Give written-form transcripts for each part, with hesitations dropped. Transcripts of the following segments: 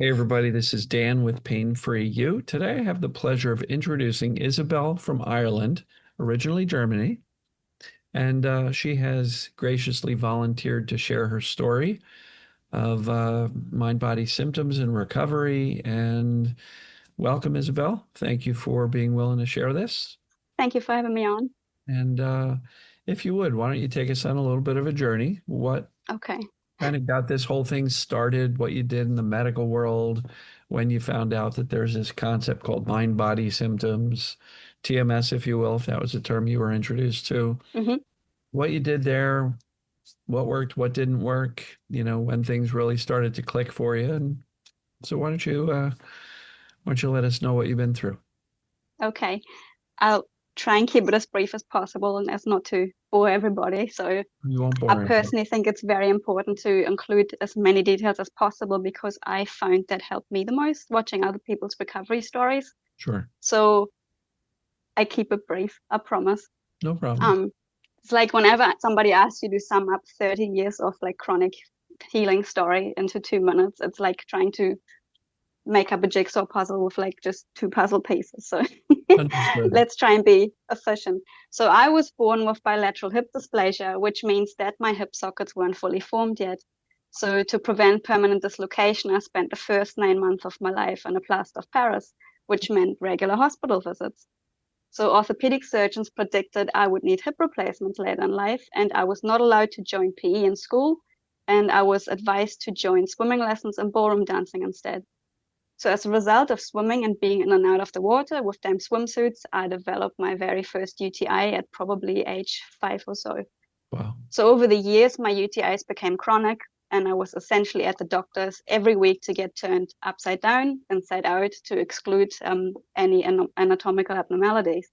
Hey everybody, this is Dan with Pain Free You. Today I have the pleasure of introducing Isabelle from Ireland, originally Germany, and she has graciously volunteered to share her story of mind-body symptoms and recovery. And welcome, Isabelle. Thank you for being willing to share this. Thank you for having me on. And if you would, why don't you take us on a little bit of a journey? What Okay. kind of got this whole thing started, what you did in the medical world when you found out that there's this concept called mind body symptoms, TMS, if you will, if that was a term you were introduced to, hmm what you did there, what worked, what didn't work, when things really started to click for you. And so why don't you let us know what you've been through? Okay. I'll try and keep it as brief as possible and as not to bore everybody. So You won't I bore anybody. personally think it's very important to include as many details as possible because I found that helped me the most watching other people's recovery stories. Sure. So I keep it brief, I promise. No problem. Um, it's like whenever somebody asks you to sum up 30 years of like chronic healing story into 2 minutes, it's like trying to make up a jigsaw puzzle with like just two puzzle pieces. So Understood. let's try and be efficient. So I was born with bilateral hip dysplasia, which means that my hip sockets weren't fully formed yet. So to prevent permanent dislocation, I spent the first 9 months of my life in a plaster of Paris, which meant regular hospital visits. So orthopedic surgeons predicted I would need hip replacements later in life, and I was not allowed to join PE in school, and I was advised to join swimming lessons and ballroom dancing instead. So as a result of swimming and being in and out of the water with damp swimsuits, I developed my very first UTI at probably age 5 or so. Wow. So over the years, my UTIs became chronic, and I was essentially at the doctor's every week to get turned upside down, inside out, to exclude any anatomical abnormalities.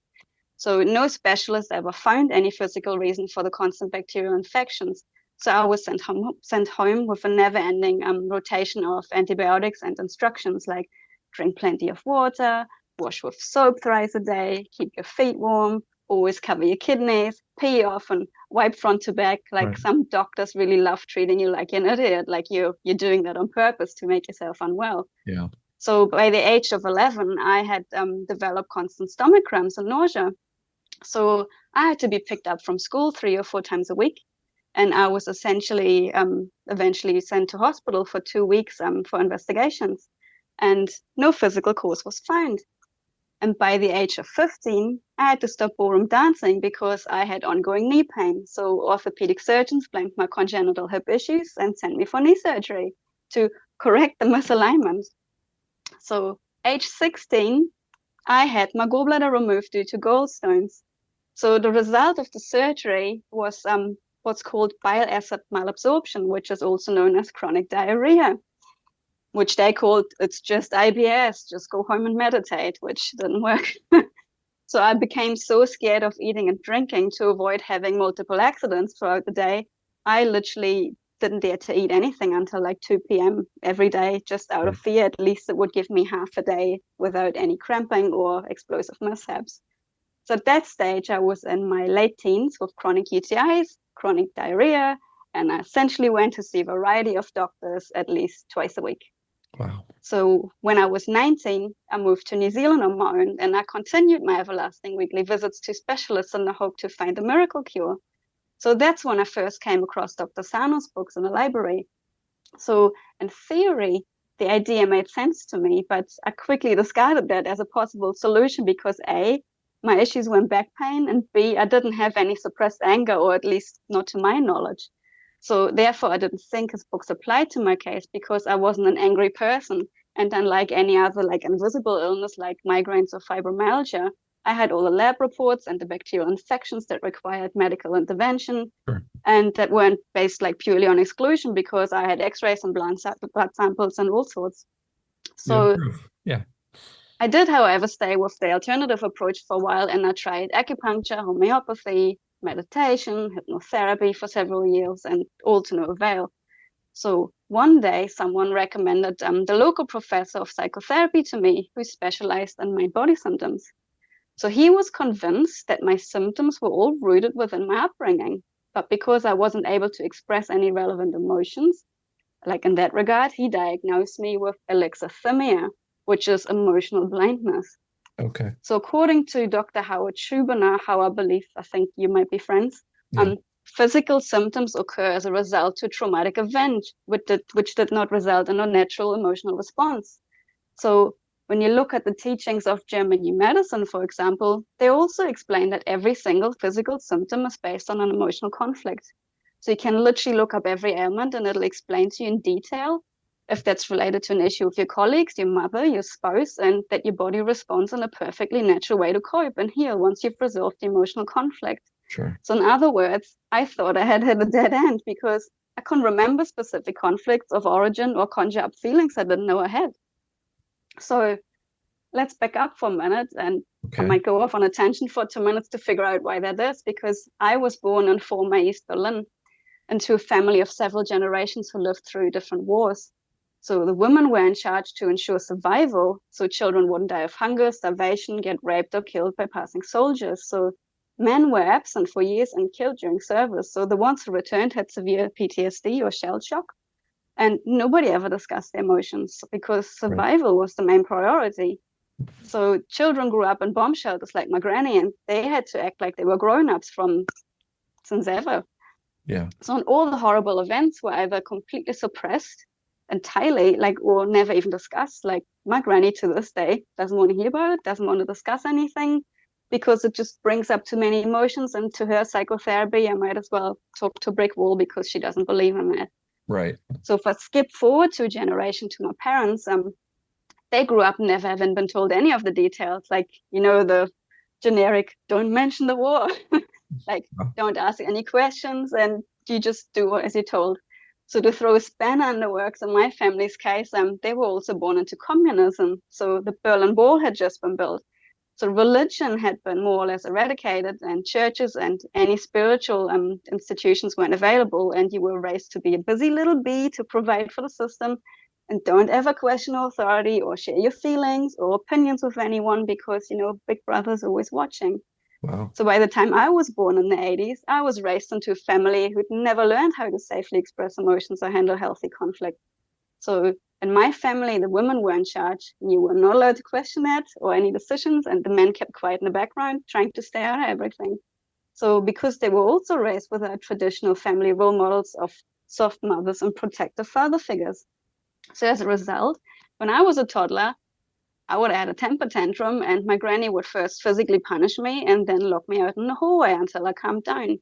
So no specialist ever found any physical reason for the constant bacterial infections. So I was sent home with a never-ending rotation of antibiotics and instructions like drink plenty of water, wash with soap thrice a day, keep your feet warm, always cover your kidneys, pee often, wipe front to back. Like Right. some doctors really love treating you like an idiot, like you're doing that on purpose to make yourself unwell. Yeah. So by the age of 11, I had developed constant stomach cramps and nausea. So I had to be picked up from school 3 or 4 times a week. And I was essentially eventually sent to hospital for 2 weeks for investigations. And no physical cause was found. And by the age of 15, I had to stop ballroom dancing because I had ongoing knee pain. So orthopedic surgeons blamed my congenital hip issues and sent me for knee surgery to correct the misalignment. So age 16, I had my gallbladder removed due to gallstones. So the result of the surgery was what's called bile acid malabsorption, which is also known as chronic diarrhea, which they called it's just IBS, just go home and meditate, which didn't work. So I became so scared of eating and drinking to avoid having multiple accidents throughout the day. I literally didn't dare to eat anything until like 2 p.m. every day, just out of fear. At least it would give me half a day without any cramping or explosive mishaps. So at that stage, I was in my late teens with chronic UTIs, chronic diarrhea, and I essentially went to see a variety of doctors at least twice a week. Wow. So when I was 19, I moved to New Zealand on my own, and I continued my everlasting weekly visits to specialists in the hope to find a miracle cure. So that's when I first came across Dr. Sano's books in the library. So in theory, the idea made sense to me, but I quickly discarded that as a possible solution because A, my issues were in back pain, and B, I didn't have any suppressed anger, or at least not to my knowledge. So therefore, I didn't think his books applied to my case because I wasn't an angry person. And unlike any other like invisible illness like migraines or fibromyalgia, I had all the lab reports and the bacterial infections that required medical intervention Sure. and that weren't based like purely on exclusion because I had x-rays and blood samples and all sorts. You have So proof. Yeah. I did, however, stay with the alternative approach for a while and I tried acupuncture, homeopathy, meditation, hypnotherapy for several years and all to no avail. So one day someone recommended the local professor of psychotherapy to me who specialized in mind body symptoms. So he was convinced that my symptoms were all rooted within my upbringing. But because I wasn't able to express any relevant emotions, like in that regard, he diagnosed me with alexithymia, which is emotional blindness. Okay. So according to Dr. Howard Schubiner, how I believe, I think you might be friends, Yeah. physical symptoms occur as a result to a traumatic event, which did not result in a natural emotional response. So when you look at the teachings of German New Medicine, for example, they also explain that every single physical symptom is based on an emotional conflict. So you can literally look up every ailment and it'll explain to you in detail if that's related to an issue with your colleagues, your mother, your spouse, and that your body responds in a perfectly natural way to cope and heal once you've resolved the emotional conflict. Sure. So in other words, I thought I had hit a dead end because I couldn't remember specific conflicts of origin or conjure up feelings I didn't know I had. So let's back up for a minute, and I Okay. might go off on a tangent for 2 minutes to figure out why that is, because I was born in former East Berlin into a family of several generations who lived through different wars. So the women were in charge to ensure survival, so children wouldn't die of hunger, starvation, get raped or killed by passing soldiers. So men were absent for years and killed during service. So the ones who returned had severe PTSD or shell shock. And nobody ever discussed their emotions because Right. survival was the main priority. So children grew up in bomb shelters like my granny, and they had to act like they were grown-ups from since ever. Yeah. So all the horrible events were either completely suppressed entirely, like, or never even discussed. Like my granny to this day doesn't want to hear about it, doesn't want to discuss anything because it just brings up too many emotions. And to her psychotherapy, I might as well talk to a brick wall because she doesn't believe in it. Right. So if I skip forward to a generation to my parents, they grew up never having been told any of the details, like, the generic don't mention the war, like Oh, don't ask any questions and you just do as you're told. So to throw a spanner in the works in my family's case, they were also born into communism. So the Berlin Wall had just been built. So religion had been more or less eradicated, and churches and any spiritual institutions weren't available. And you were raised to be a busy little bee to provide for the system, and don't ever question authority or share your feelings or opinions with anyone because Big Brother's always watching. wow. So by the time I was born in the 80s, I was raised into a family who'd never learned how to safely express emotions or handle healthy conflict. So in my family, the women were in charge. You were not allowed to question that or any decisions, and the men kept quiet in the background, trying to stay out of everything. So because they were also raised without traditional family role models of soft mothers and protective father figures. So as a result, when I was a toddler, I would have had a temper tantrum, and my granny would first physically punish me and then lock me out in the hallway until I calmed down.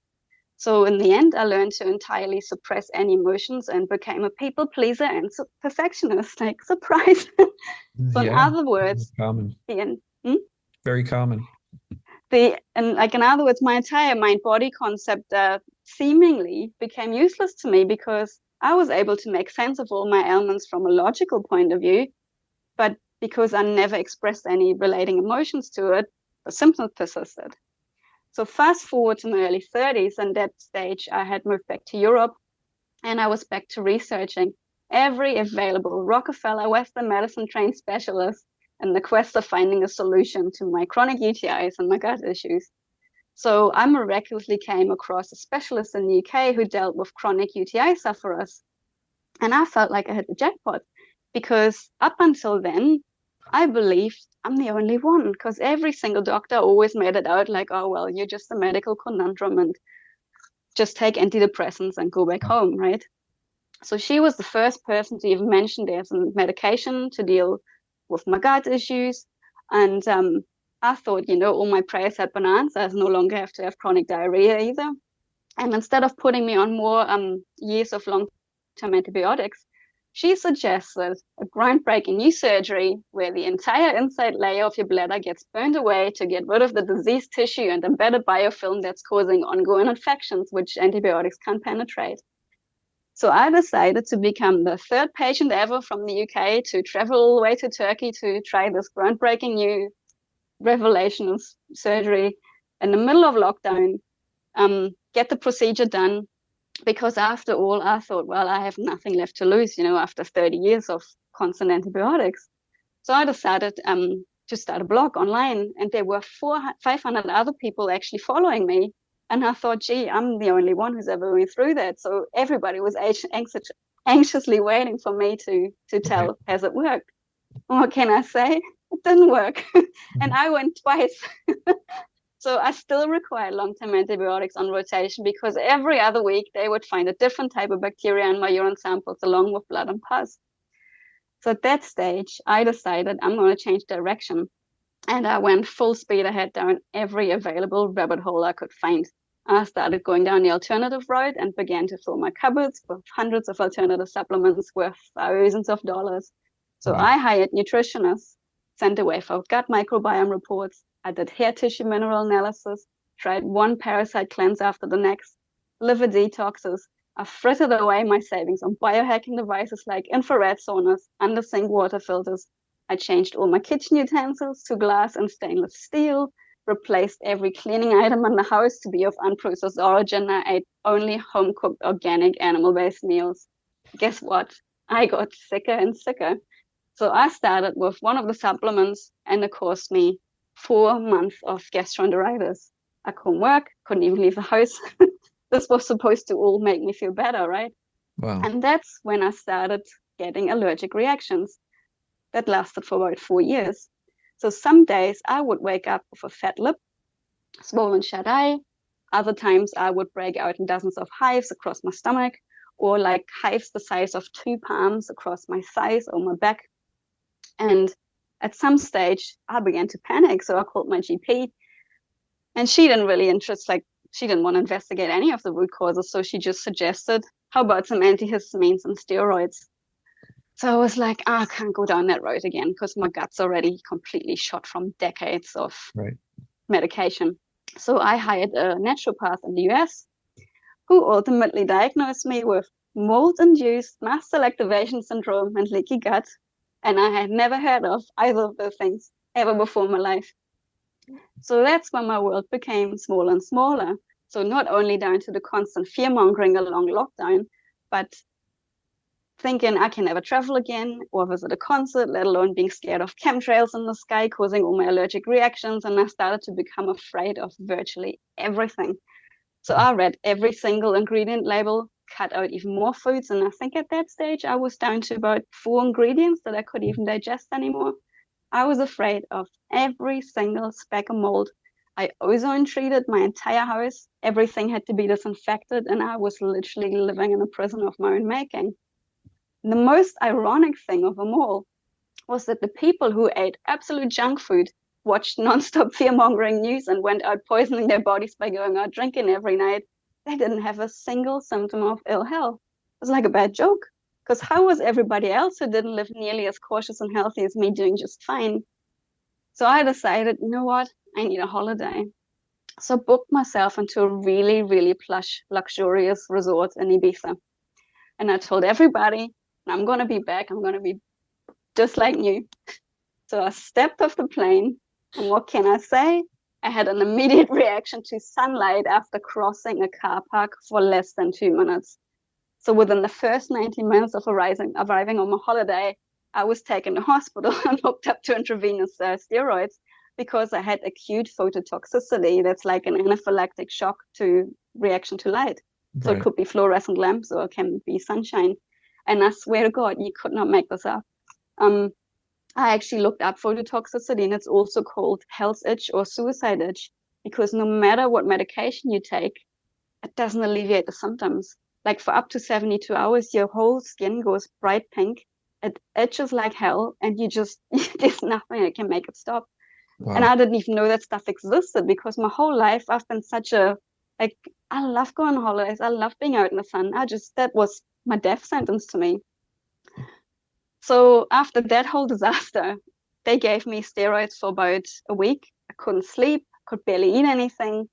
So in the end, I learned to entirely suppress any emotions and became a people pleaser and perfectionist. Like surprise! So in Yeah. other words, Common. the Very common. in other words, my entire mind body concept seemingly became useless to me because I was able to make sense of all my ailments from a logical point of view, but because I never expressed any relating emotions to it, the symptoms persisted. So fast forward to my early 30s, and that stage I had moved back to Europe, and I was back to researching every available Rockefeller Western medicine trained specialist in the quest of finding a solution to my chronic UTIs and my gut issues. So I miraculously came across a specialist in the UK who dealt with chronic UTI sufferers. And I felt like I hit the jackpot because up until then, I believed I'm the only one because every single doctor always made it out like, oh, well, you're just a medical conundrum and just take antidepressants and go back home, right? So she was the first person to even mention there's a medication to deal with my gut issues. And I thought, all my prayers had been answered. I no longer have to have chronic diarrhea either. And instead of putting me on more years of long-term antibiotics, she suggested a groundbreaking new surgery where the entire inside layer of your bladder gets burned away to get rid of the diseased tissue and embed a biofilm that's causing ongoing infections, which antibiotics can't penetrate. So I decided to become the third patient ever from the UK to travel all the way to Turkey to try this groundbreaking new revelation of surgery in the middle of lockdown, get the procedure done. Because after all, I thought, well, I have nothing left to lose, after 30 years of constant antibiotics. So I decided to start a blog online, and there were 500 other people actually following me. And I thought, gee, I'm the only one who's ever been through that. So everybody was anxiously waiting for me to tell, Right. has it worked? What can I say? It didn't work. And Mhm. I went twice. So I still require long-term antibiotics on rotation because every other week they would find a different type of bacteria in my urine samples along with blood and pus. So at that stage, I decided I'm going to change direction. And I went full speed ahead down every available rabbit hole I could find. I started going down the alternative road and began to fill my cupboards with hundreds of alternative supplements worth thousands of dollars. So Wow. I hired nutritionists, sent away for gut microbiome reports. I did hair tissue mineral analysis, tried one parasite cleanse after the next, liver detoxes. I frittered away my savings on biohacking devices like infrared saunas, under sink water filters. I changed all my kitchen utensils to glass and stainless steel, replaced every cleaning item in the house to be of unprocessed origin. I ate only home cooked organic animal based meals. Guess what? I got sicker and sicker. So I started with one of the supplements and it cost me 4 months of gastroenteritis. I couldn't work, couldn't even leave the house. This was supposed to all make me feel better, right? Wow. And that's when I started getting allergic reactions that lasted for about 4 years. So some days I would wake up with a fat lip, swollen shut eye. Other times I would break out in dozens of hives across my stomach, or like hives the size of two palms across my thighs or my back. And at some stage, I began to panic. So I called my GP, and she didn't really interest, like, she didn't want to investigate any of the root causes. So she just suggested, how about some antihistamines and steroids? So I was like, I can't go down that road again because my gut's already completely shot from decades of Right. medication. So I hired a naturopath in the US who ultimately diagnosed me with mold-induced mast cell activation syndrome and leaky gut. And I had never heard of either of those things ever before in my life. So that's when my world became smaller and smaller. So not only down to the constant fear-mongering along lockdown, but thinking I can never travel again or visit a concert, let alone being scared of chemtrails in the sky causing all my allergic reactions. And I started to become afraid of virtually everything. So I read every single ingredient label, cut out even more foods. And I think at that stage, I was down to about 4 ingredients that I could even digest anymore. I was afraid of every single speck of mold. I ozone treated my entire house. Everything had to be disinfected. And I was literally living in a prison of my own making. The most ironic thing of them all was that the people who ate absolute junk food, watched nonstop fear-mongering news, and went out poisoning their bodies by going out drinking every night, they didn't have a single symptom of ill health. It was like a bad joke. Because how was everybody else who didn't live nearly as cautious and healthy as me doing just fine? So I decided, you know what? I need a holiday. So I booked myself into a really, really plush, luxurious resort in Ibiza. And I told everybody, I'm going to be back. I'm going to be just like new. So I stepped off the plane, and what can I say? I had an immediate reaction to sunlight after crossing a car park for less than 2 minutes. So within the first 90 minutes of arriving on my holiday, I was taken to hospital and hooked up to intravenous steroids because I had acute phototoxicity. That's like an anaphylactic shock to reaction to light. So it Right. could be fluorescent lamps or it can be sunshine. And I swear to God, you could not make this up. Um, I actually looked up phototoxicity, and it's also called health itch or suicide itch because no matter what medication you take, it doesn't alleviate the symptoms. Like for up to 72 hours, your whole skin goes bright pink. It itches like hell, and you just, there's nothing that can make it stop. And Wow. I didn't even know that stuff existed because my whole life I've been such a, like, I love going on holidays. I love being out in the sun. That was my death sentence to me. So after that whole disaster, they gave me steroids for about a week. I couldn't sleep, could barely eat anything.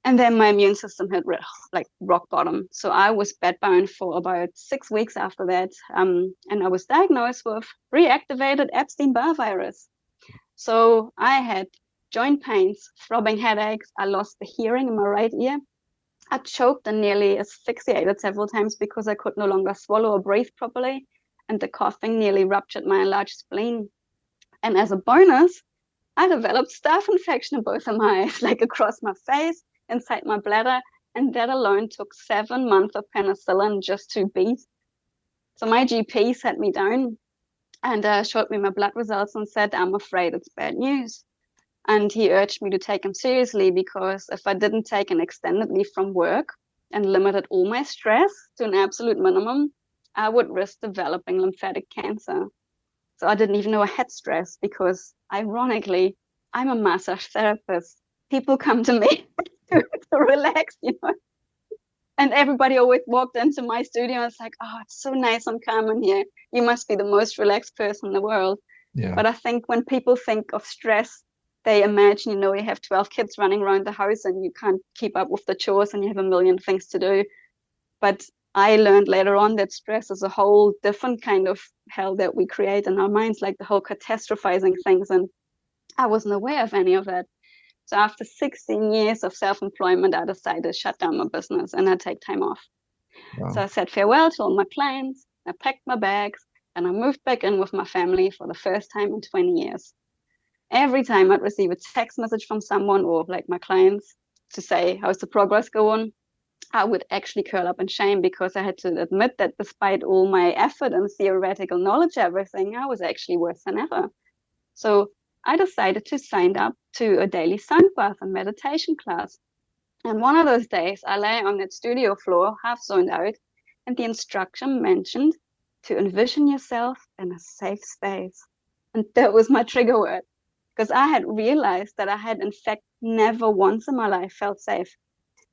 And then my immune system hit like rock bottom. So I was bedbound for about 6 weeks after that. And I was diagnosed with reactivated Epstein-Barr virus. So I had joint pains, throbbing headaches. I lost the hearing in my right ear. I choked and nearly asphyxiated several times because I could no longer swallow or breathe properly. And the coughing nearly ruptured my enlarged spleen. And as a bonus, I developed staph infection in both of my eyes, like across my face, inside my bladder, And that alone took 7 months of penicillin just to beat. So my GP sat me down and showed me my blood results and said, I'm afraid it's bad news. And he urged me to take them seriously because if I didn't take an extended leave from work and limited all my stress to an absolute minimum, I would risk developing lymphatic cancer. So I didn't even know I had stress because, ironically, I'm a massage therapist. People come to me to relax, And everybody always walked into my studio and it's like, oh, it's so nice and calm in here. You must be the most relaxed person in the world. Yeah. But I think when people think of stress, they imagine, you have 12 kids running around the house and you can't keep up with the chores and you have a million things to do. But I learned later on that stress is a whole different kind of hell that we create in our minds, like the whole catastrophizing things. And I wasn't aware of any of that. So after 16 years of self-employment, I decided to shut down my business and I take time off. Wow. So I said farewell to all my clients. I packed my bags and I moved back in with my family for the first time in 20 years. Every time I'd receive a text message from someone or like my clients to say, how's the progress going? I would actually curl up in shame because I had to admit that despite all my effort and theoretical knowledge, everything, I was actually worse than ever. So I decided to sign up to a daily sound bath and meditation class. And one of those days, I lay on that studio floor, half zoned out, and the instruction mentioned to envision yourself in a safe space. And that was my trigger word, because I had realized that I had, in fact, never once in my life felt safe.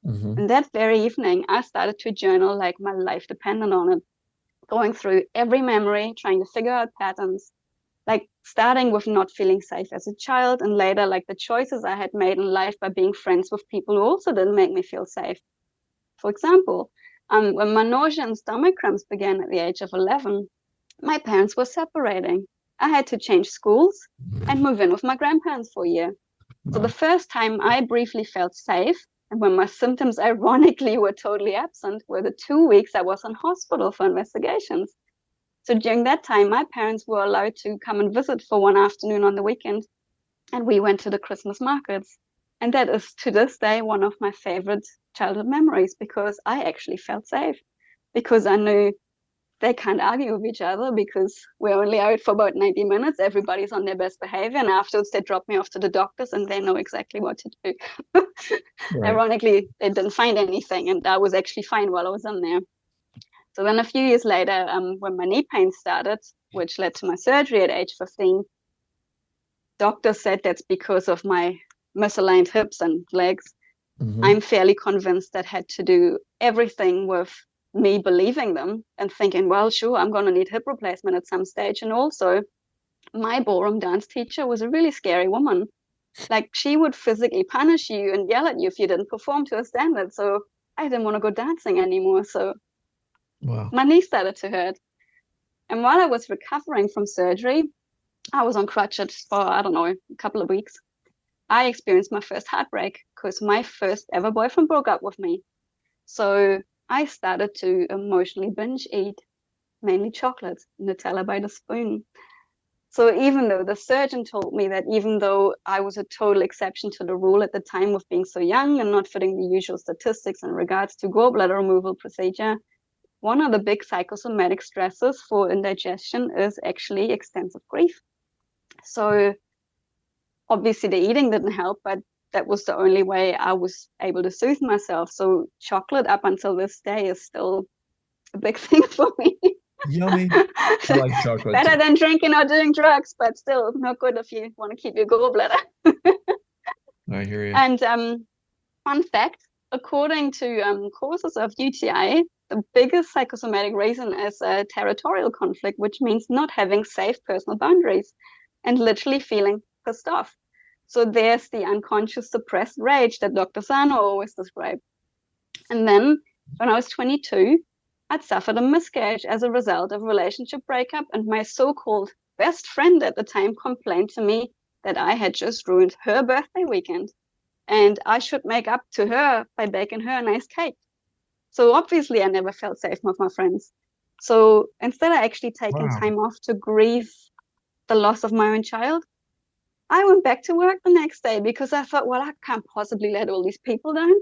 Mm-hmm. And that very evening, I started to journal like my life depended on it, going through every memory, trying to figure out patterns, like starting with not feeling safe as a child and later like the choices I had made in life by being friends with people who also didn't make me feel safe. For example, when my nausea and stomach cramps began at the age of 11, my parents were separating. I had to change schools and move in with my grandparents for a year. So the first time I briefly felt safe, and when my symptoms ironically were totally absent, were the 2 weeks I was in hospital for investigations. So during that time, my parents were allowed to come and visit for one afternoon on the weekend, and we went to the Christmas markets. And that is to this day one of my favorite childhood memories because I actually felt safe because I knew they can't argue with each other because we're only out for about 90 minutes. Everybody's on their best behavior. And afterwards, they drop me off to the doctors and they know exactly what to do. Right. Ironically, they didn't find anything. And I was actually fine while I was in there. So then a few years later, when my knee pain started, which led to my surgery at age 15, doctors said that's because of my misaligned hips and legs. Mm-hmm. I'm fairly convinced that had to do everything with me believing them and thinking, well, sure, I'm going to need hip replacement at some stage. And also, my ballroom dance teacher was a really scary woman. Like, she would physically punish you and yell at you if you didn't perform to a standard. So I didn't want to go dancing anymore. So Wow. my knee started to hurt. And while I was recovering from surgery, I was on crutches for, I don't know, a couple of weeks. I experienced my first heartbreak because my first ever boyfriend broke up with me. So I started to emotionally binge eat, mainly chocolate, Nutella by the spoon. So even though the surgeon told me that even though I was a total exception to the rule at the time of being so young and not fitting the usual statistics in regards to gallbladder removal procedure, one of the big psychosomatic stresses for indigestion is actually extensive grief. So obviously the eating didn't help, but that was the only way I was able to soothe myself. So chocolate up until this day is still a big thing for me. Yummy. I like chocolate. Better than drinking or doing drugs, but still not good if you want to keep your gallbladder. I hear you. And fun fact, according to causes of UTI, the biggest psychosomatic reason is a territorial conflict, which means not having safe personal boundaries and literally feeling pissed off. So there's the unconscious suppressed rage that Dr. Sano always described. And then when I was 22, I'd suffered a miscarriage as a result of a relationship breakup, and my so-called best friend at the time complained to me that I had just ruined her birthday weekend and I should make up to her by baking her a nice cake. So obviously I never felt safe with my friends. So instead of actually taking time off to grieve the loss of my own child, I went back to work the next day because I thought, well, I can't possibly let all these people down.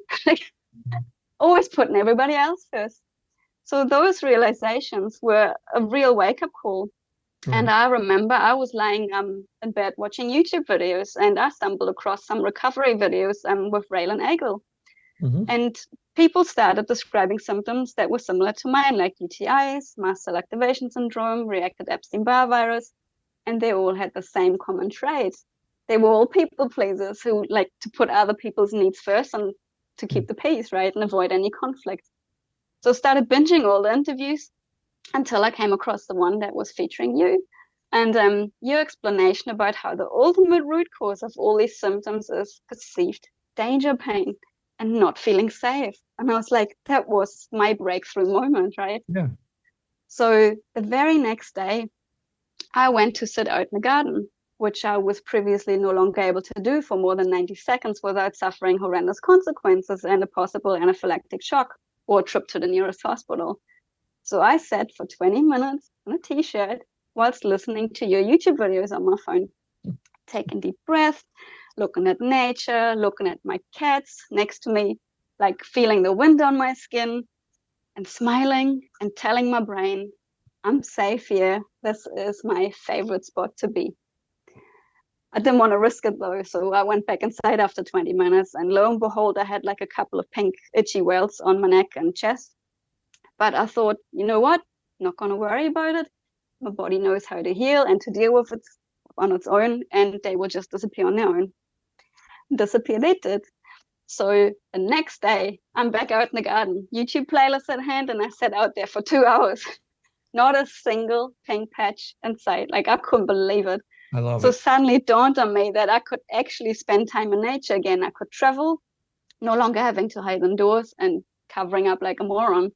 always putting everybody else first. So those realizations were a real wake-up call. And Right. I remember I was lying in bed watching YouTube videos, and I stumbled across some recovery videos with Raylan Eagle. Hmm. And people started describing symptoms that were similar to mine, like UTIs, mast cell activation syndrome, reactive Epstein-Barr virus, and they all had the same common trait. They were all people pleasers who like to put other people's needs first and to keep the peace, right, and avoid any conflict. So I started binging all the interviews until I came across the one that was featuring you. And your explanation about how the ultimate root cause of all these symptoms is perceived danger pain and not feeling safe. And I was like, that was my breakthrough moment, right? Yeah. So the very next day, I went to sit out in the garden, which I was previously no longer able to do for more than 90 seconds without suffering horrendous consequences and a possible anaphylactic shock or a trip to the nearest hospital. So I sat for 20 minutes on a t-shirt whilst listening to your YouTube videos on my phone, taking deep breaths, looking at nature, looking at my cats next to me, like feeling the wind on my skin and smiling and telling my brain, I'm safe here. This is my favorite spot to be. I didn't want to risk it though, so I went back inside after 20 minutes, and lo and behold, I had like a couple of pink itchy welts on my neck and chest. But I thought, you know what? Not going to worry about it. My body knows how to heal and to deal with it on its own, and they will just disappear on their own. Disappear they did. So the next day, I'm back out in the garden, YouTube playlist at hand, and I sat out there for 2 hours. Not a single pink patch in sight. Like I couldn't believe it. I love So it. suddenly it dawned on me that I could actually spend time in nature again. I could travel, no longer having to hide indoors and covering up like a moron.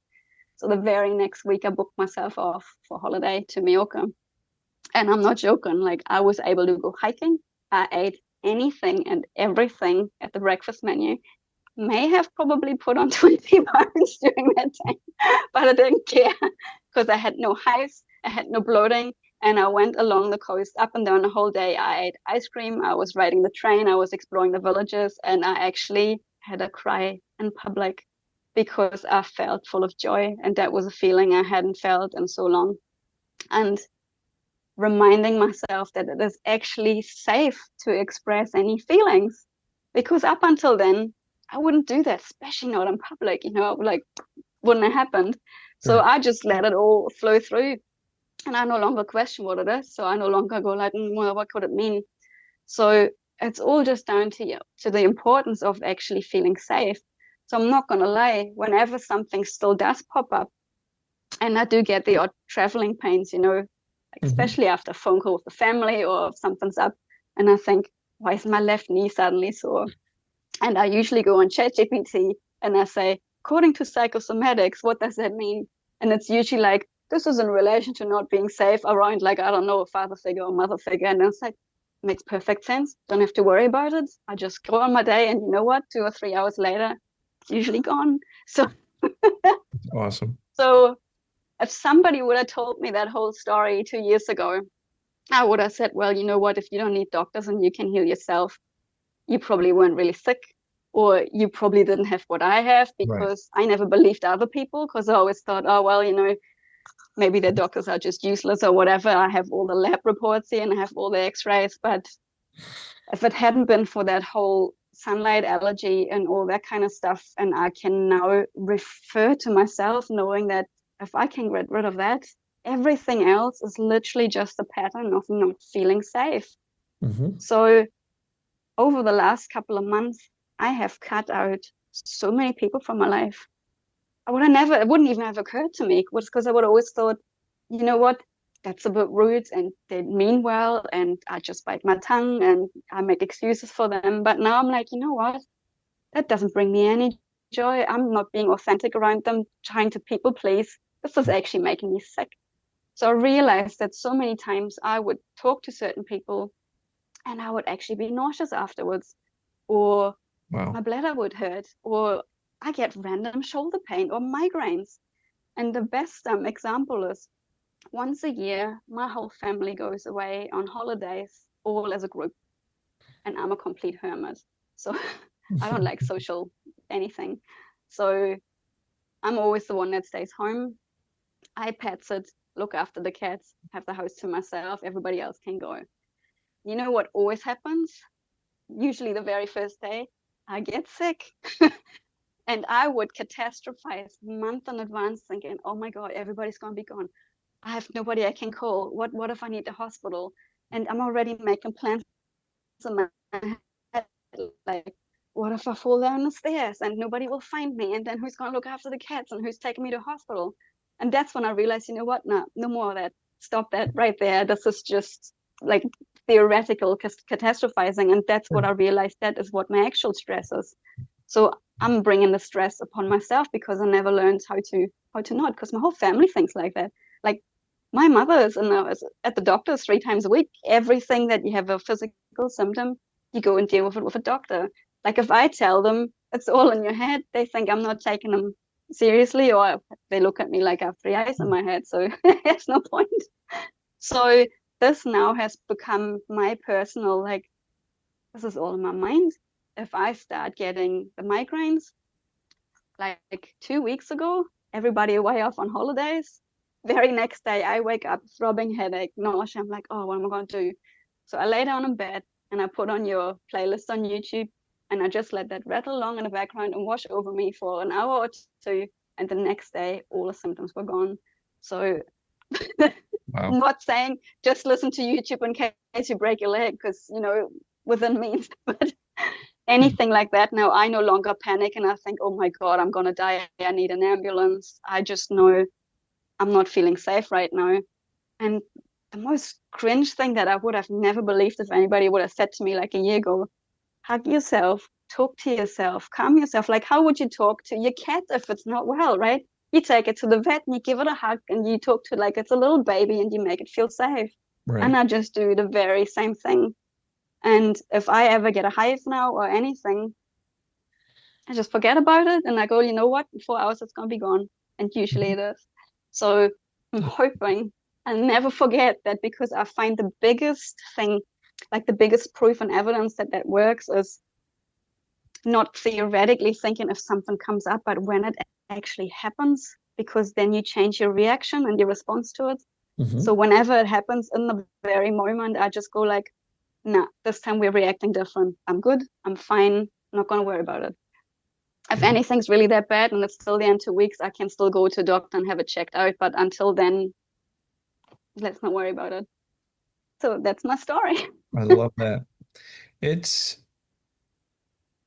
So the very next week, I booked myself off for holiday to Mallorca. And I'm not joking. Like I was able to go hiking. I ate anything and everything at the breakfast menu. May have probably put on 20 pounds during that time, but I didn't care because I had no hives, I had no bloating, and I went along the coast up and down the whole day. I ate ice cream, I was riding the train, I was exploring the villages, and I actually had a cry in public because I felt full of joy, and that was a feeling I hadn't felt in so long. And reminding myself that it is actually safe to express any feelings, because up until then, I wouldn't do that, especially not in public, like wouldn't have happened. So Sure. I just let it all flow through, and I no longer question what it is. So I no longer go like, well, what could it mean? So it's all just down to you, to the importance of actually feeling safe. So I'm not going to lie, whenever something still does pop up, and I do get the odd traveling pains, Hmm. especially after a phone call with the family or if something's up, and I think, why is my left knee suddenly sore? And I usually go on ChatGPT and I say, according to psychosomatics, what does that mean? And it's usually like, this is in relation to not being safe around, like, I don't know, a father figure or mother figure. And it's like, makes perfect sense. Don't have to worry about it. I just go on my day, and you know what? 2 or 3 hours later, it's usually gone. So, Awesome. so if somebody would have told me that whole story 2 years ago, I would have said, well, you know what? If you don't need doctors and you can heal yourself, you probably weren't really sick, or you probably didn't have what I have, Right. because I never believed other people, because I always thought, oh, well, maybe the doctors are just useless or whatever. I have all the lab reports here and I have all the x-rays. But if it hadn't been for that whole sunlight allergy and all that kind of stuff, and I can now refer to myself knowing that if I can get rid of that, everything else is literally just a pattern of not feeling safe. Hmm. So over the last couple of months, I have cut out so many people from my life. It wouldn't even have occurred to me, was because I would always thought, you know what, that's a bit rude and they mean well, and I just bite my tongue and I make excuses for them. But now I'm like, you know what, that doesn't bring me any joy. I'm not being authentic around them, trying to people please. This is actually making me sick. So I realized that so many times I would talk to certain people and I would actually be nauseous afterwards, or my Wow. bladder would hurt, or I get random shoulder pain or migraines. And the best example is, once a year, my whole family goes away on holidays, all as a group, and I'm a complete hermit. So I don't like social anything. So I'm always the one that stays home. I pet sit, look after the cats, have the house to myself. Everybody else can go. You know what always happens? Usually the very first day, I get sick. And I would catastrophize month in advance, thinking, "Oh my God, everybody's gonna be gone. I have nobody I can call. What if I need the hospital?" And I'm already making plans in my head, like, what if I fall down the stairs and nobody will find me? And then who's gonna look after the cats and who's taking me to hospital? And that's when I realized, you know what? No, no more of that. Stop that right there. This is just like theoretical catastrophizing, and that's what I realized. That is what my actual stress is. So I'm bringing the stress upon myself because I never learned how to not. Because my whole family thinks like that. Like my mother is at the doctor 3 times a week. Everything that you have a physical symptom, you go and deal with it with a doctor. Like if I tell them it's all in your head, they think I'm not taking them seriously, or they look at me like I have 3 eyes in my head. So there's no point. So this now has become my personal, like, this is all in my mind. If I start getting the migraines, like 2 weeks ago, everybody away off on holidays. Very next day, I wake up, throbbing headache, nausea. I'm like, oh, what am I going to do? So I lay down in bed and I put on your playlist on YouTube and I just let that rattle along in the background and wash over me for an hour or two. And the next day, all the symptoms were gone. So Wow. I'm not saying just listen to YouTube in case you break your leg, because, within means, but anything like that. Now I no longer panic and I think, oh my God, I'm going to die. I need an ambulance. I just know I'm not feeling safe right now. And the most cringe thing that I would have never believed if anybody would have said to me like a year ago, hug yourself, talk to yourself, calm yourself. Like, how would you talk to your cat if it's not well, right? You take it to the vet and you give it a hug and you talk to it like it's a little baby and you make it feel safe. Right. And I just do the very same thing. And if I ever get a hive now or anything, I just forget about it and I go, you know what? In 4 hours it's gonna be gone. And usually it is. So I'm hoping I'll never forget that, because I find the biggest thing, like the biggest proof and evidence that that works, is not theoretically thinking if something comes up, but when it actually happens, because then you change your reaction and your response to it. Mm-hmm. So whenever it happens in the very moment, I just go like, nah, this time we're reacting different. I'm good. I'm fine. I'm not going to worry about it. If anything's really that bad and it's still there in 2 weeks, I can still go to a doctor and have it checked out. But until then, let's not worry about it. So that's my story. I love that. It's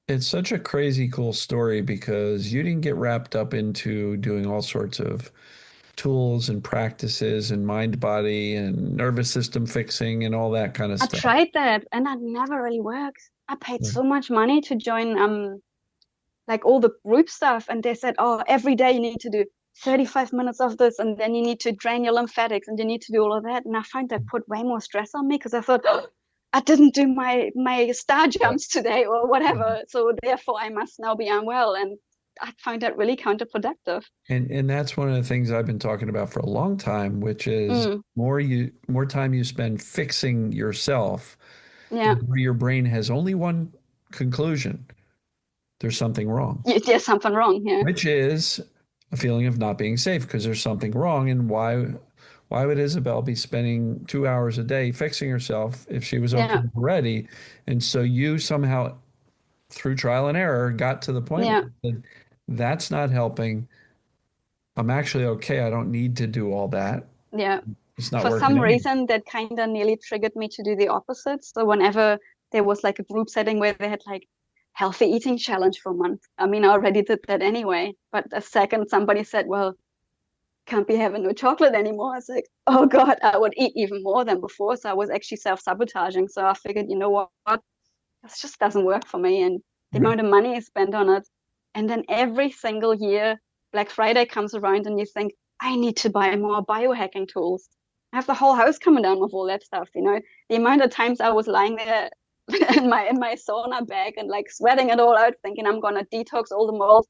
it's such a crazy cool story because you didn't get wrapped up into doing all sorts of tools and practices and mind body and nervous system fixing and all that kind of I stuff. tried that and that never really worked. I paid Yeah. so much money to join like all the group stuff, and they said, oh, every day you need to do 35 minutes of this, and then you need to drain your lymphatics and you need to do all of that. And I found that put way more stress on me because I thought, oh, I didn't do my star jumps today or whatever, so therefore I must now be unwell. And I found that really counterproductive. And that's one of the things I've been talking about for a long time, which is Mm, more time you spend fixing yourself, the yeah, more your brain has only one conclusion. There's something wrong, there's something wrong here. which is a feeling of not being safe because there's something wrong. And why would Isabelle be spending 2 hours a day fixing herself if she was okay Yeah, already? And so you somehow, through trial and error, got to the point yeah, where you said, that's not helping. I'm actually okay. I don't need to do all that. yeah. It's not For working some anyway. reason, that kind of nearly triggered me to do the opposite. So whenever there was like a group setting where they had like healthy eating challenge for a month, I mean, I already did that anyway. But the second somebody said, well, can't be having no chocolate anymore, I was like, oh God, I would eat even more than before. So I was actually self-sabotaging. So I figured, you know what? This just doesn't work for me. And the Right. amount of money I spent on it. And then every single year, Black Friday comes around and you think, I need to buy more biohacking tools. I have the whole house coming down with all that stuff, The amount of times I was lying there in my sauna bag and like sweating it all out, thinking I'm gonna detox all the mold.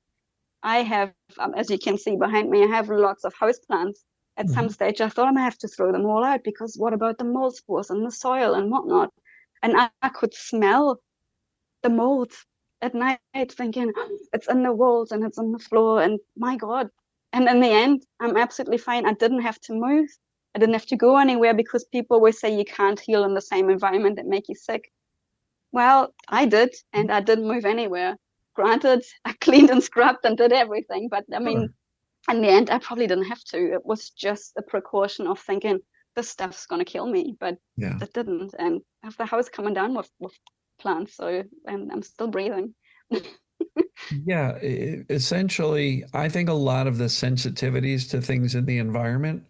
I have, as you can see behind me, I have lots of house plants. At some Mhm. stage, I thought I might have to throw them all out because what about the mold spores and the soil and whatnot? And I could smell the mold at night thinking, "Oh, it's in the walls and it's on the floor and my God." And in the end, I'm absolutely fine. I didn't have to move. I didn't have to go anywhere because people always say you can't heal in the same environment that make you sick. Well, I did, and I didn't move anywhere. Granted, I cleaned and scrubbed and did everything, but I Sure. mean, in the end, I probably didn't have to. It was just a precaution of thinking this stuff's gonna kill me, but Yeah. it didn't. And I have the house coming down with plants, so and I'm still breathing. Yeah. Essentially, I think a lot of the sensitivities to things in the environment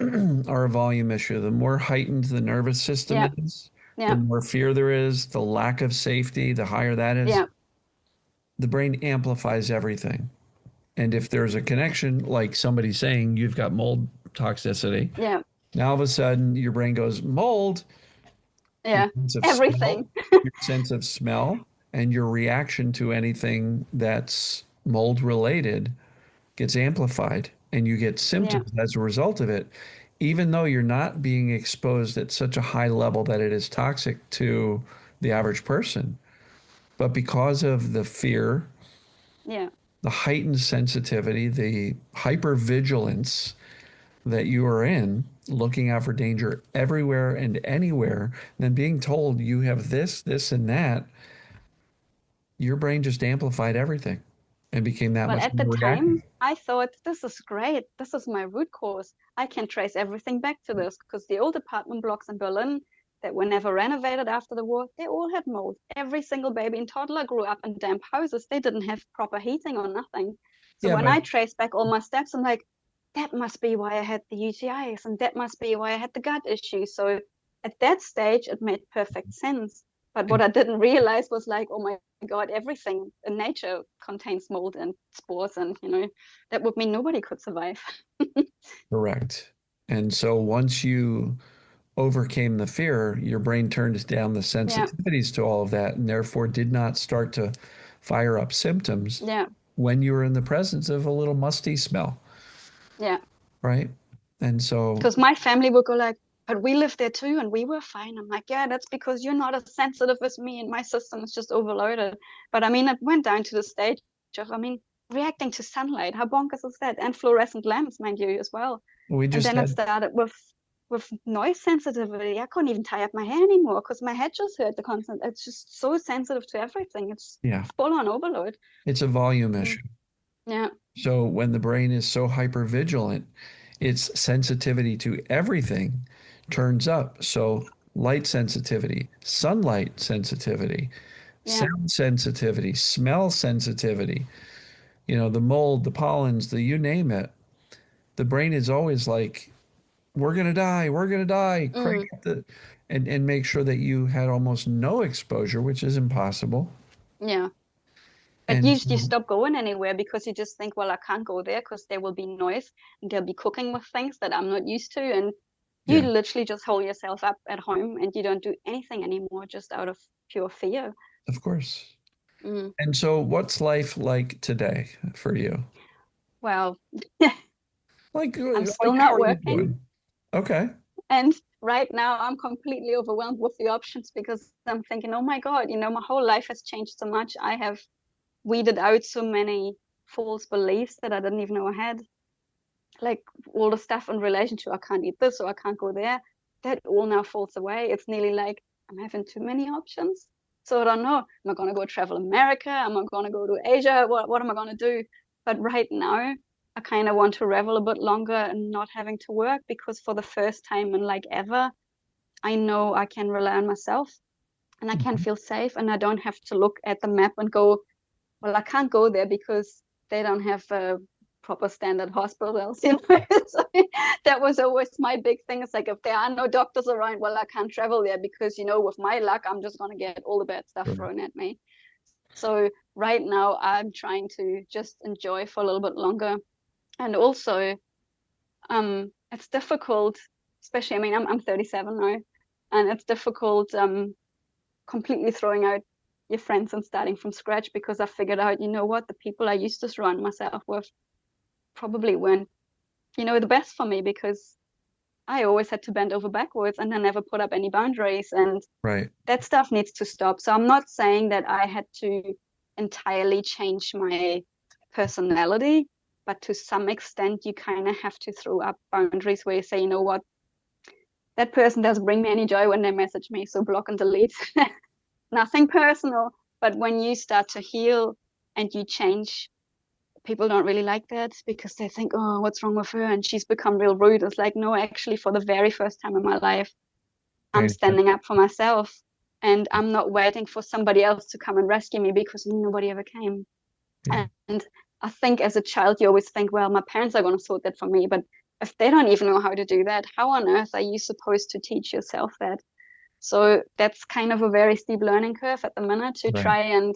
are a volume issue. The more heightened the nervous system Yeah, is, the yeah, more fear there is, the lack of safety, the higher that is, yeah, the brain amplifies everything. And if there's a connection, like somebody saying you've got mold toxicity, yeah, now all of a sudden your brain goes, mold, your yeah. sense of Everything. smell, your sense of smell, and your reaction to anything that's mold related gets amplified and you get Yeah, symptoms as a result of it, even though you're not being exposed at such a high level that it is toxic to the average person. But because of the fear, yeah. the heightened sensitivity, the hypervigilance that you are in, looking out for danger everywhere and anywhere, then being told you have this, and that, your brain just amplified everything and became that Well, much at the more reactive. time, I thought this is great. This is my root cause. I can trace everything back to this because the old apartment blocks in Berlin that were never renovated after the war, they all had mold. Every single baby and toddler grew up in damp houses. They didn't have proper heating or nothing. So Yeah, when but I trace back all my steps, I'm like, that must be why I had the UTIs and that must be why I had the gut issues. So at that stage, it made perfect sense. But what I didn't realize was like, oh my God, everything in nature contains mold and spores, and that would mean nobody could survive. correct. And so once you overcame the fear, your brain turned down the Yeah, sensitivities to all of that and therefore did not start to fire up symptoms yeah, when you were in the presence of a little musty smell, yeah. right? And so, Because my family would go like, but we lived there too and we were fine. I'm like, yeah, that's because you're not as sensitive as me and my system is just overloaded. But I mean, it went down to the stage of, I mean, reacting to sunlight. How bonkers is that? And fluorescent lamps, mind you, as well. we And just then it had, started with noise sensitivity. I couldn't even tie up my hair anymore because my head just hurt the constant. It's just so sensitive to everything. It's yeah, full on overload. it's a volume Mm. issue. Yeah. So when the brain is so hyper vigilant, its sensitivity to everything turns up. So light sensitivity, sunlight sensitivity, Yeah. sound sensitivity, smell sensitivity, the mold, the pollens, the you name it. The brain is always like, we're gonna die, crank Mm. up the and make sure that you had almost no exposure, which is impossible. Yeah. But And you so, stop going anywhere because you just think, well, I can't go there because there will be noise and they'll be cooking with things that I'm not used to. And you yeah, literally just hold yourself up at home and you don't do anything anymore just out of pure fear. of course. Mm. And so what's life like today for you? Well, I'm Like still how not are you working. doing? Okay. And right now I'm completely overwhelmed with the options because I'm thinking, oh my God, my whole life has changed so much. I have weeded out so many false beliefs that I didn't even know I had. Like all the stuff in relation to I can't eat this or I can't go there, that all now falls away. It's nearly like I'm having too many options. So I don't know. Am I gonna go travel America? Am I gonna go to Asia? What am I gonna do? But right now, I kind of want to revel a bit longer and not having to work because for the first time in like ever, I know I can rely on myself and I can Mhm. feel safe and I don't have to look at the map and go, well, I can't go there because they don't have a proper standard hospitals. So that was always my big thing. It's like if there are no doctors around, well, I can't travel there because with my luck, I'm just gonna get all the bad stuff Sure. thrown at me. So right now, I'm trying to just enjoy for a little bit longer, and also, it's difficult, especially. I mean, I'm 37 now, and it's difficult completely throwing out your friends and starting from scratch because I figured out, what, the people I used to surround myself with probably weren't, the best for me because I always had to bend over backwards and I never put up any boundaries and Right. that stuff needs to stop. So I'm not saying that I had to entirely change my personality, but to some extent you kind of have to throw up boundaries where you say, you know what, that person doesn't bring me any joy when they message me, so block and delete. Nothing personal, but when you start to heal and you change, people don't really like that because they think, oh, what's wrong with her, and she's become real rude. It's like, no, actually, for the very first time in my life, I'm Okay. standing up for myself, and I'm not waiting for somebody else to come and rescue me because nobody ever came. Yeah. And I think as a child, you always think, well, my parents are going to sort that for me. But if they don't even know how to do that, how on earth are you supposed to teach yourself that? So that's kind of a very steep learning curve at the minute to Right. try and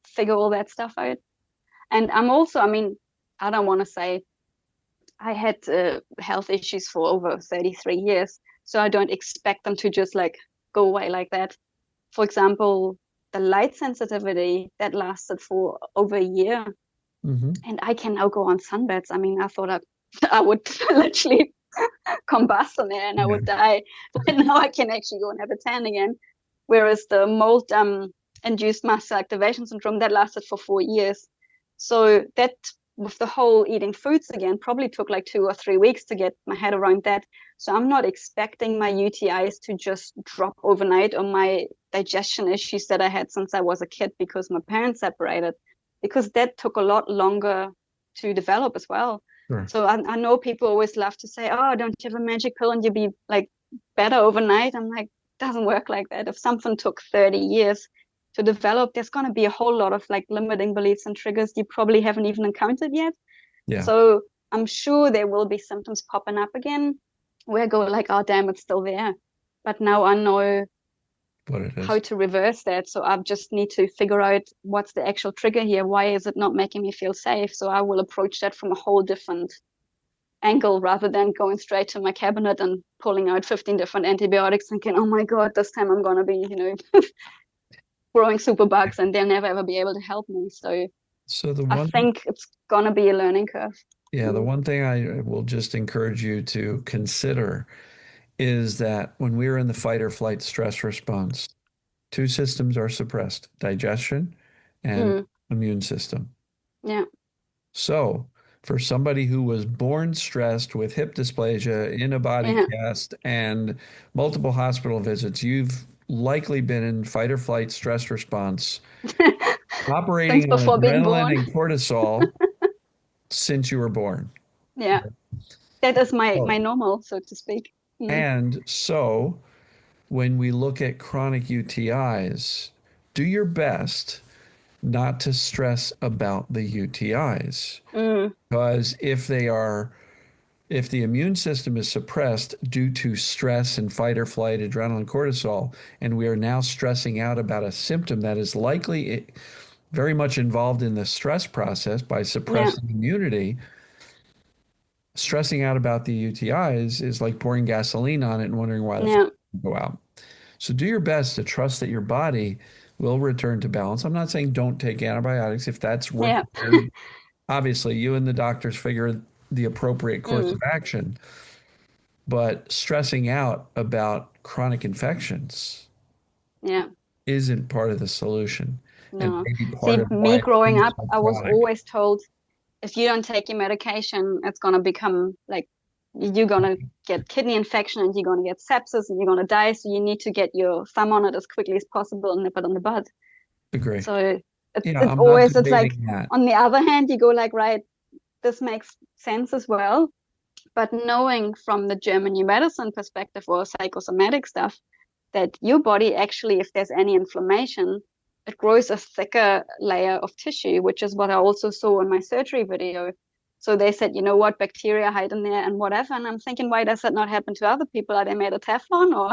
figure all that stuff out. And I'm also, I mean, I don't want to say I had health issues for over 33 years. So I don't expect them to just like go away like that. For example, the light sensitivity that lasted for over a year, Mm-hmm. and I can now go on sunbeds. I mean, I thought I would literally combust on there and I Yeah. would die. But now I can actually go and have a tan again. Whereas the mold induced muscle activation syndrome that lasted for 4 years. So that with the whole eating foods again probably took like 2 or 3 weeks to get my head around that. So I'm not expecting my UTIs to just drop overnight, or my digestion issues that I had since I was a kid because my parents separated, because that took a lot longer to develop as well. Sure. So I know people always love to say, oh, don't you have a magic pill and you'll be like better overnight? I'm like, doesn't work like that. If something took 30 years to develop, there's going to be a whole lot of like limiting beliefs and triggers you probably haven't even encountered yet. Yeah. So I'm sure there will be symptoms popping up again where I go like, oh, damn, it's still there. But now I know What it how is. to reverse that. So I just need to figure out what's the actual trigger here. Why is it not making me feel safe? So I will approach that from a whole different angle rather than going straight to my cabinet and pulling out 15 different antibiotics thinking, oh my God, this time I'm going to be, growing super bugs and they'll never ever be able to help me. So So the I one, think it's going to be a learning curve. yeah, the Mm. one thing I will just encourage you to consider is that when we are in the fight or flight stress response, two systems are suppressed, digestion and Mm. immune system. Yeah. So for somebody who was born stressed with hip dysplasia in a body Yeah. cast and multiple hospital visits, you've likely been in fight or flight stress response, Since operating on before being adrenaline born. and cortisol since you were born. Yeah. That is my Oh. normal, so to speak. Mm. And so when we look at chronic UTIs, do your best not to stress about the UTIs. Mm. Because if the immune system is suppressed due to stress and fight or flight, adrenaline, cortisol, and we are now stressing out about a symptom that is likely very much involved in the stress process by Yeah. suppressing immunity, stressing out about the UTIs is like pouring gasoline on it and wondering why the fire Yeah. didn't go out. So do your best to trust that your body will return to balance. I'm not saying don't take antibiotics if that's Yeah. required. Obviously, you and the doctors figure the appropriate course Mm. of action, but stressing out about chronic infections Yeah. isn't part of the solution and No. maybe part See, of me why growing things up, are I was chronic. always told if you don't take your medication, it's gonna become like you're gonna get kidney infection and you're gonna get sepsis and you're gonna die. So you need to get your thumb on it as quickly as possible and nip it on the bud. Agree. So Yeah, it's I'm not always it's like debating that. on the other hand, you go like, right, this makes sense as well. But knowing from the German new medicine perspective or psychosomatic stuff, that your body actually, if there's any inflammation, it grows a thicker layer of tissue, which is what I also saw in my surgery video. So they said, you know what, bacteria hide in there and whatever. And I'm thinking, why does that not happen to other people? Are they made of Teflon or,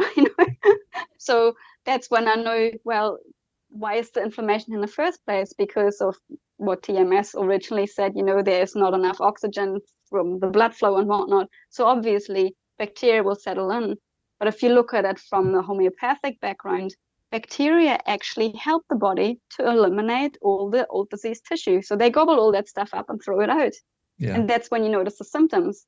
So that's when I know, well, why is the inflammation in the first place? Because of what TMS originally said, there's not enough oxygen from the blood flow and whatnot. So obviously bacteria will settle in. But if you look at it from the homeopathic background, bacteria actually help the body to eliminate all the old disease tissue. So they gobble all that stuff up and throw it out. Yeah. And that's when you notice the symptoms.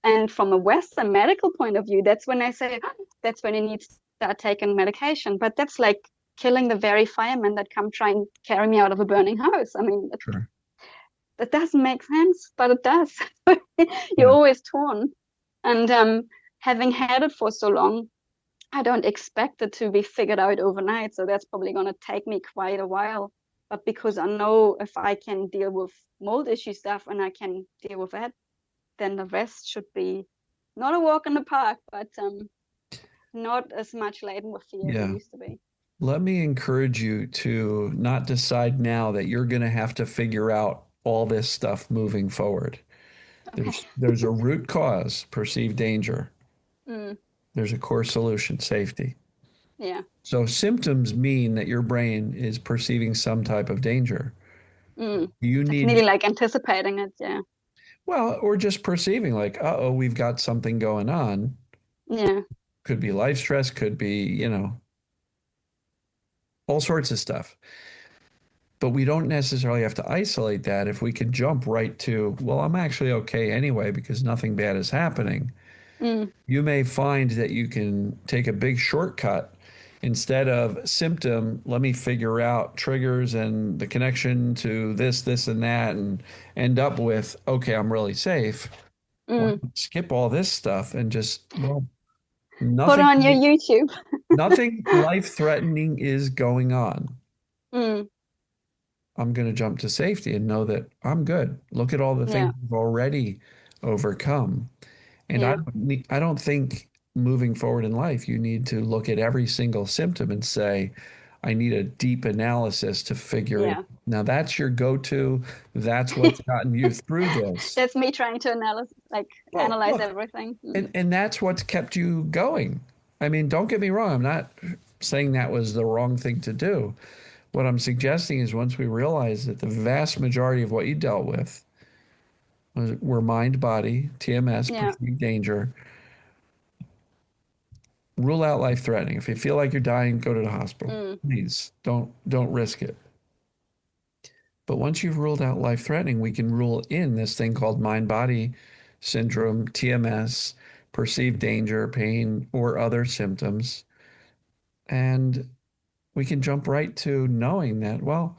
And from a Western medical point of view, that's when I say, that's when you need to start taking medication. But that's like killing the very firemen that come try and carry me out of a burning house. I mean, Sure. it doesn't make sense, but it does. You're Yeah. always torn. And having had it for so long, I don't expect it to be figured out overnight. So that's probably going to take me quite a while. But because I know if I can deal with mold issue stuff and I can deal with that, then the rest should be not a walk in the park, but not as much laden with fear as it Yeah. used to be. Let me encourage you to not decide now that you're going to have to figure out all this stuff moving forward. Okay. There's a root cause, perceived danger. Mm, There's a core solution, safety. yeah. So symptoms mean that your brain is perceiving some type of danger. Mm. You Like need, nearly like anticipating it. Yeah. well, or just perceiving like, uh-oh, we've got something going on. Yeah. Could be life stress, could be, all sorts of stuff. But we don't necessarily have to isolate that if we can jump right to, well, I'm actually okay anyway because nothing bad is happening. Mm, You may find that you can take a big shortcut instead of symptom, let me figure out triggers and the connection to this, and that, and end up with, okay, I'm really safe. Well, mm. skip all this stuff and just, well, Put nothing, on your YouTube. nothing life threatening is going on. Mm, I'm going to jump to safety and know that I'm good. Look at all the things yeah. we've already overcome. And Yeah. I don't think moving forward in life, you need to look at every single symptom and say, I need a deep analysis to figure it. Yeah. Now that's your go-to. That's what's gotten you through this. That's me trying to Well, analyze look, everything. Mm, and that's what's kept you going. I mean, don't get me wrong. I'm not saying that was the wrong thing to do. What I'm suggesting is once we realize that the vast majority of what you dealt with were mind body, TMS, yeah. perceived danger, rule out life threatening. If you feel like you're dying, go to the hospital. Mm, Please don't risk it. But once you've ruled out life threatening, we can rule in this thing called mind body syndrome, TMS, perceived danger, pain, or other symptoms. And we can jump right to knowing that, well,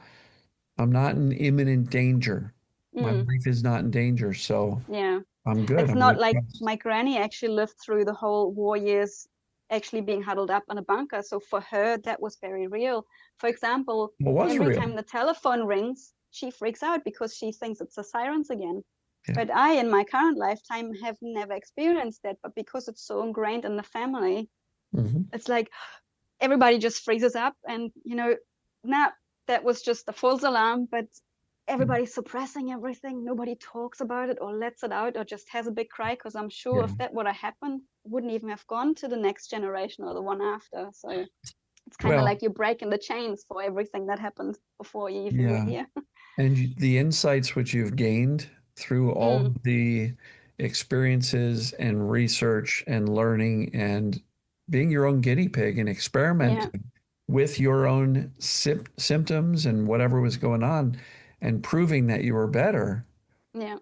I'm not in imminent danger. My mm, life is not in danger, so yeah. I'm good. It's I'm going not to like trust. my granny actually lived through the whole war years actually being huddled up in a bunker. So for her, that was very real. For example, What was every real? time the telephone rings, she freaks out because she thinks it's the sirens again. Yeah. But I, in my current lifetime, have never experienced that. But because it's so ingrained in the family, Hmm. it's like everybody just freezes up. And, now that was just a false alarm, but Yeah. everybody's suppressing everything. Nobody talks about it or lets it out or just has a big cry. Because I'm sure Yeah. if that would have happened, wouldn't even have gone to the next generation or the one after. So it's kind of Well, like you're breaking the chains for everything that happened before you even were yeah. here. And the insights which you've gained through all Mm, of the experiences and research and learning and being your own guinea pig and yeah, experimenting with your own symptoms and whatever was going on and proving that you were better, yeah,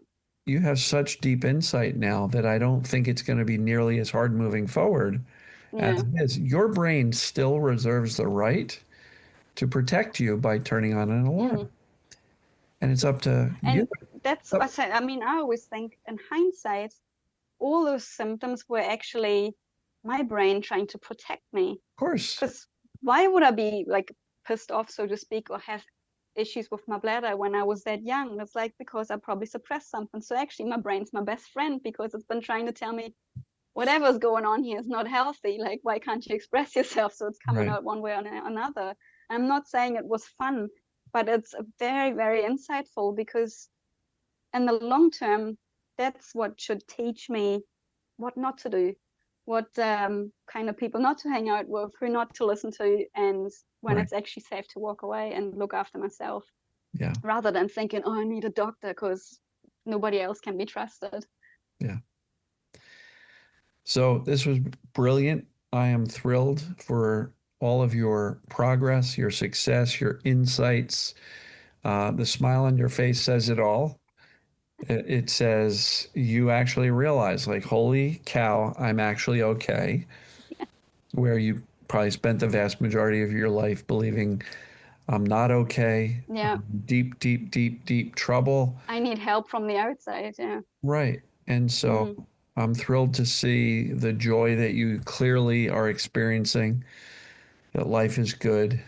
you have such deep insight now that I don't think it's going to be nearly as hard moving forward as yeah. it is. Your brain still reserves the right to protect you by turning on an Mm. alarm. And it's up to you. And that's I Of said. I mean, I always think in hindsight, all those symptoms were actually my brain trying to protect me. course. Because why would I be like pissed off, so to speak, or have issues with my bladder when I was that young? It's like because I probably suppressed something. So actually, my brain's my best friend because it's been trying to tell me whatever's going on here is not healthy. Like, why can't you express yourself? So it's coming Right. out one way or another. I'm not saying it was fun, but it's very, very insightful because in the long term, that's what should teach me what not to do, what kind of people not to hang out with, who not to listen to, and when Right. it's actually safe to walk away and look after myself Yeah. rather than thinking, oh, I need a doctor because nobody else can be trusted. Yeah. So this was brilliant. I am thrilled for all of your progress, your success, your insights. The smile on your face says it all. It says you actually realize, like, holy cow, I'm actually okay. Where you probably spent the vast majority of your life believing I'm not okay, Yeah. I'm deep, deep, deep, deep trouble. I need help from the outside. Yeah. Right. And so Mm. I'm thrilled to see the joy that you clearly are experiencing, that life is good.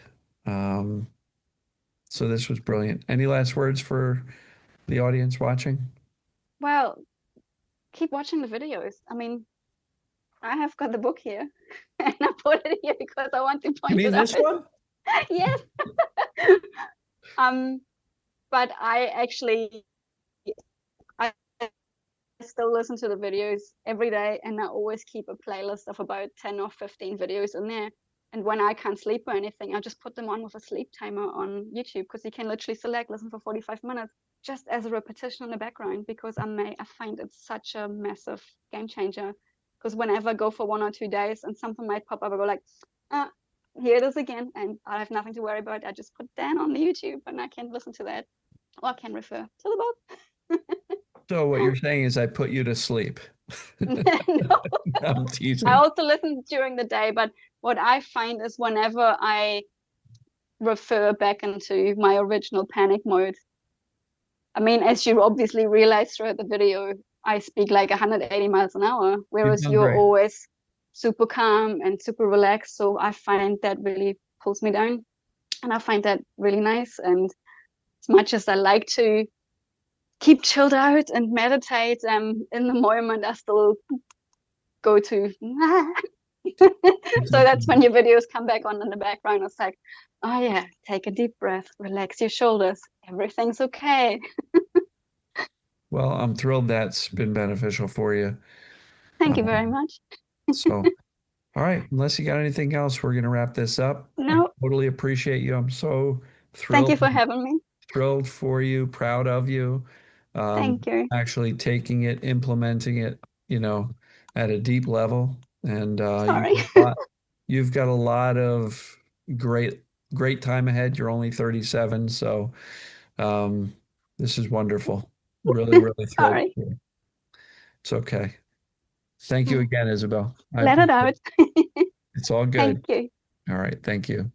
Um, so this was brilliant. Any last words for the audience watching? Well, keep watching the videos. I mean, I have got the book here and I put it here because I want to You point mean it out. this one? Yes. Um, but I actually I still listen to the videos every day, and I always keep a playlist of about 10 or 15 videos in there. And when I can't sleep or anything, I just put them on with a sleep timer on YouTube, because you can literally select listen for 45 minutes just as a repetition in the background, because I find it such a massive game changer. Because whenever I go for 1 or 2 days and something might pop up, I go like, ah, here it is again, and I have nothing to worry about. I just put Dan on the YouTube and I can listen to that, or I can refer to the book. So what you're saying is I put you to sleep. No, I'm I teasing. also listen during the day, but what I find is whenever I refer back into my original panic mode, I mean, as you obviously realize throughout the video, I speak like 180 miles an hour, You've whereas done you're great. always super calm and super relaxed. So I find that really pulls me down, and I find that really nice. And as much as I like to keep chilled out and meditate, in the moment, I still go to It's so okay. that's when your videos come back on in the background. It's like, oh yeah, take a deep breath, relax your shoulders, everything's okay. Well, I'm thrilled that's been beneficial for you. Thank you very Um, much. so, all right, unless you got anything else, we're going to wrap this up. I No, totally appreciate you. I'm so thank you thrilled, for having me. thrilled for you, proud of you. Thank you. Actually taking it, implementing it, you know, at a deep level. And Sorry. you've got a lot of great, great time ahead. You're only 37, so um, this is wonderful. Really, really thrilled. Sorry. It's okay. Thank you again, Isabel. I Let it appreciate out. it. It's all good. Thank you. All right. Thank you.